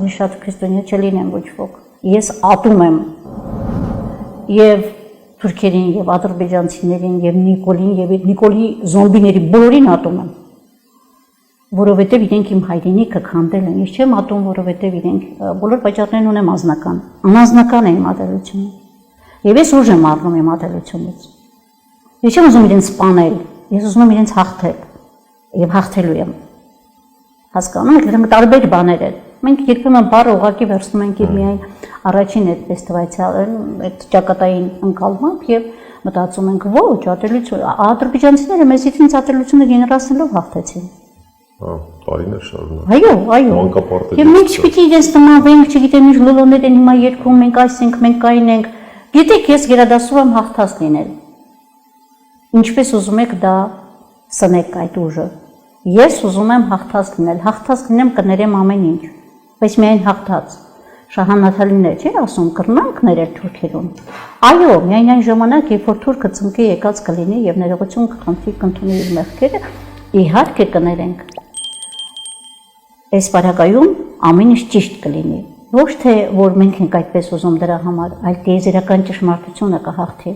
ավելի շատ քրիստոնյա չլինեմ ոչ ոք։ Ես ատում եմ եւ թուրքերին եւ ադրբեջանցիներին եւ Նիկոլին եւ Նիկոլի զոմբիների բոլորին ատում եմ։ Որովհետեւ իրենք իմ հայրենիքը քանդել են։ Ես չեմ ատում, որովհետեւ իրենք բոլոր պատճառներն ունեմ անձնական։ Անձնական է իմ ատելությունը։ Եվ ես ուժ եմ առնում իմ ատելությունից։ Ես չեմ ուզում իրենց սպանել, ես ուզում եմ իրենց հաղթել եւ հաղթելու եմ։ Հասկանում եք, դրանք տարբեր բաներ են։ Մենք երբեմն բառը ուղղակի վերցնում ենք եւ միայն առաջին այդպես թվայցալ այդ ճակատային ընկալմամբ եւ մտածում ենք ոչ, ատելություն, ադրբեջանցիները մեզից ատելությունը գեներացնելով հաղթեցին։ Տարիներ շարունակ։ Այո։ Եվ մենք չպիտի իրենց տնավենք, չգիտեմ ինչ լոլոներ են հիմա երգում, մենք այս ենք, մենք այն ենք։ Գիտեք, ես գերադասում եմ հաղթած լինել։ Ինչպես ուզում եք դա սնեք այդ ուժը։ Ես ուզում եմ հաղթած լինել, հաղթած լինեմ կներեմ ամեն ինչ, բայց միայն հաղթած։ Շահան Նաթալին չէ ասում կռնանք ներել թուրքերուն։ Այո, միայն այն ժամանակ, երբ որ թուրքը ծնկի եկած կլինի եւ ներողություն կխնդրի կընդունի իր մեղքերը, իհարկե կներենք։ Այս բարակայում ամեն ինչ ճիշտ կլինի։ Ոչ թե որ մենք ենք այդպես ուզում դրա համար, այլ տիեզերական ճշմարտությունը կհաղթի։